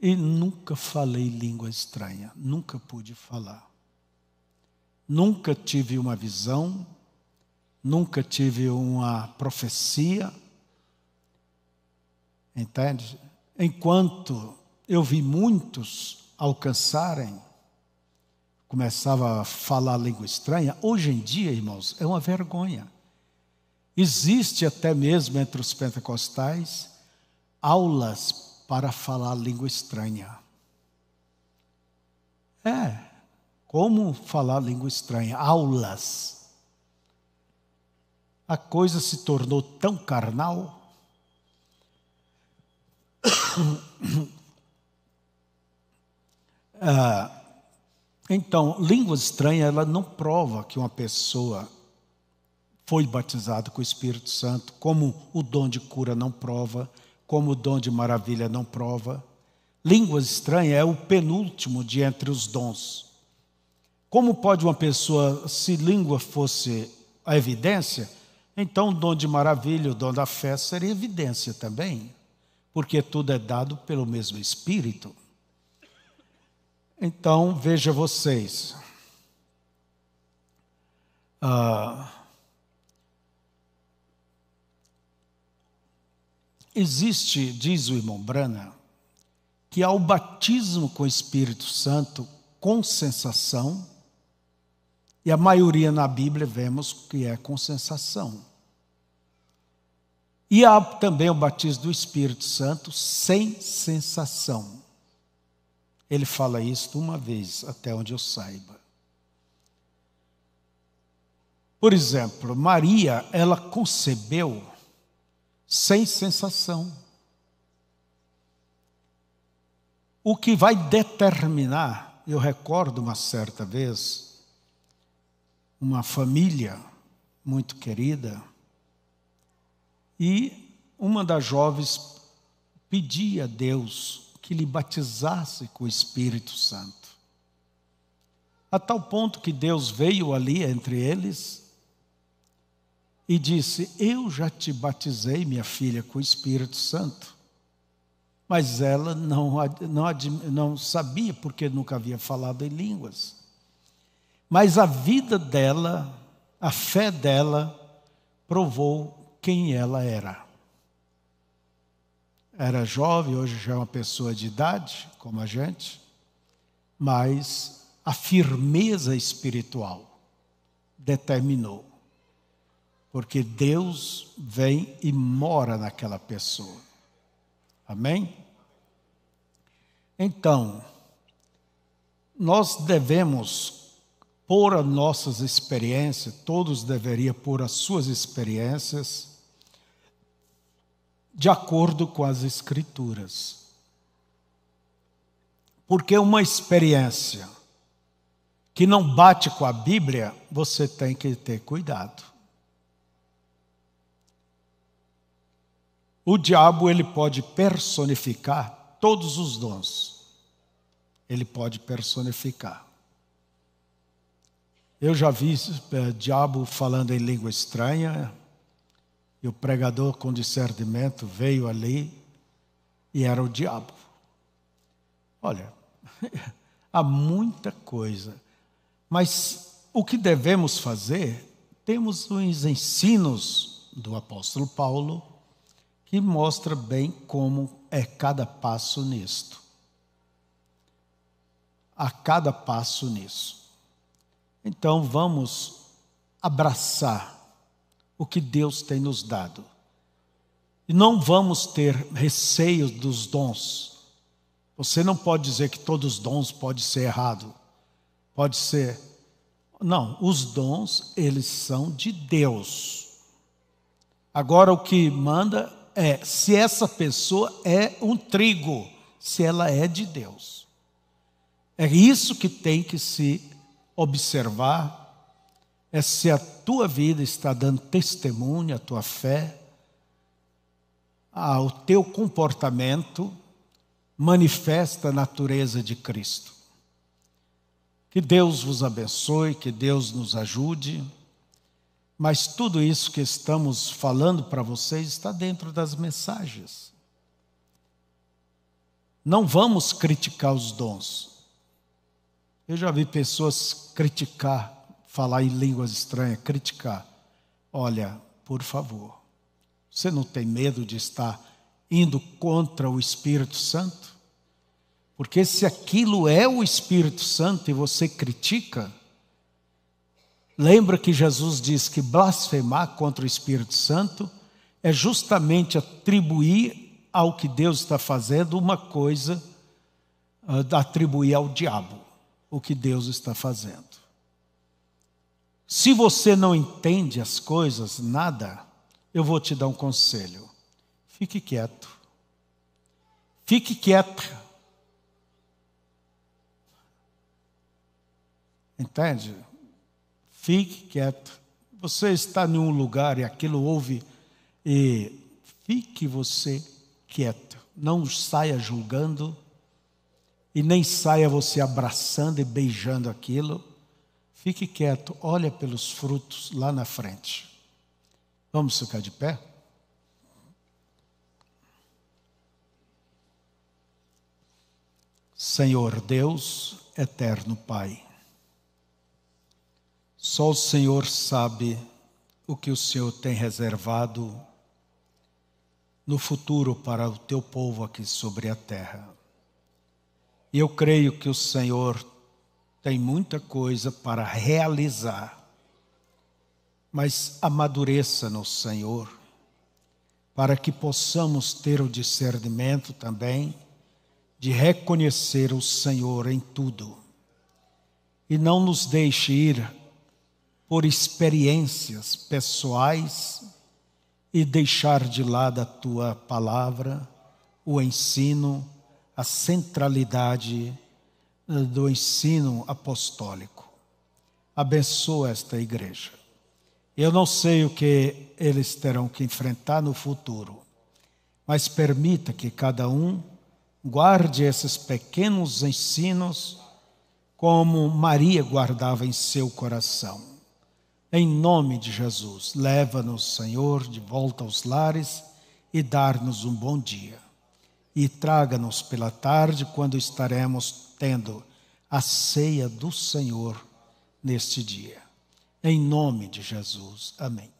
e nunca falei língua estranha, nunca pude falar. Nunca tive uma visão, nunca tive uma profecia, entende? Enquanto eu vi muitos alcançarem, começava a falar língua estranha, hoje em dia, irmãos, é uma vergonha. Existe até mesmo entre os pentecostais aulas para falar língua estranha. Como falar língua estranha? Aulas. A coisa se tornou tão carnal. Então, língua estranha, ela não prova que uma pessoa foi batizada com o Espírito Santo, como o dom de cura não prova, como o dom de maravilha não prova. Língua estranha é o penúltimo de entre os dons. Como pode uma pessoa, se língua fosse a evidência, então o dom de maravilha, o dom da fé seria evidência também, porque tudo é dado pelo mesmo Espírito. Então, veja vocês, existe, diz o irmão Branham, que há o batismo com o Espírito Santo com sensação, e a maioria na Bíblia vemos que é com sensação. E há também o batismo do Espírito Santo sem sensação. Ele fala isso uma vez, até onde eu saiba. Por exemplo, Maria, ela concebeu sem sensação. O que vai determinar, eu recordo uma certa vez, uma família muito querida, e uma das jovens pedia a Deus que lhe batizasse com o Espírito Santo. A tal ponto que Deus veio ali entre eles e disse, eu já te batizei, minha filha, com o Espírito Santo. Mas ela não sabia, porque nunca havia falado em línguas. Mas a vida dela, a fé dela, provou quem ela era. Era jovem, hoje já é uma pessoa de idade, como a gente, mas a firmeza espiritual determinou. Porque Deus vem e mora naquela pessoa. Amém? Então, nós devemos pôr as nossas experiências, todos deveriam pôr as suas experiências de acordo com as Escrituras. Porque uma experiência que não bate com a Bíblia, você tem que ter cuidado. O diabo, ele pode personificar todos os dons. Ele pode personificar. Eu já vi diabo falando em língua estranha, e o pregador com discernimento veio ali e era o diabo. Olha, há muita coisa, mas o que devemos fazer? Temos os ensinos do apóstolo Paulo, que mostra bem como é cada passo nisto. A cada passo nisso. Então vamos abraçar o que Deus tem nos dado. E não vamos ter receio dos dons. Você não pode dizer que todos os dons podem ser errado. Pode ser. Não, os dons, eles são de Deus. Agora o que manda é se essa pessoa é um trigo, se ela é de Deus. É isso que tem que se observar, é se a tua vida está dando testemunho, a tua fé, o teu comportamento manifesta a natureza de Cristo. Que Deus vos abençoe, que Deus nos ajude, mas tudo isso que estamos falando para vocês está dentro das mensagens. Não vamos criticar os dons. Eu já vi pessoas criticar, falar em línguas estranhas, criticar. Olha, por favor, você não tem medo de estar indo contra o Espírito Santo? Porque se aquilo é o Espírito Santo e você critica, lembra que Jesus diz que blasfemar contra o Espírito Santo é justamente atribuir ao que Deus está fazendo uma coisa, atribuir ao diabo o que Deus está fazendo. Se você não entende as coisas, nada, eu vou te dar um conselho. Fique quieto. Fique quieta. Entende? Fique quieto. Você está em um lugar e aquilo ouve, e fique você quieto. Não saia julgando, e nem saia você abraçando e beijando aquilo. Fique quieto, olha pelos frutos lá na frente. Vamos ficar de pé? Senhor Deus, eterno Pai, só o Senhor sabe o que o Senhor tem reservado no futuro para o teu povo aqui sobre a terra. E eu creio que o Senhor tem muita coisa para realizar, mas amadureça-nos, Senhor, para que possamos ter o discernimento também de reconhecer o Senhor em tudo. E não nos deixe ir por experiências pessoais e deixar de lado a tua palavra, o ensino, a centralidade do ensino apostólico. Abençoa esta igreja. Eu não sei o que eles terão que enfrentar no futuro, mas permita que cada um guarde esses pequenos ensinos como Maria guardava em seu coração. Em nome de Jesus, leva-nos, Senhor, de volta aos lares e dar-nos um bom dia. E traga-nos pela tarde, quando estaremos tendo a ceia do Senhor neste dia. Em nome de Jesus. Amém.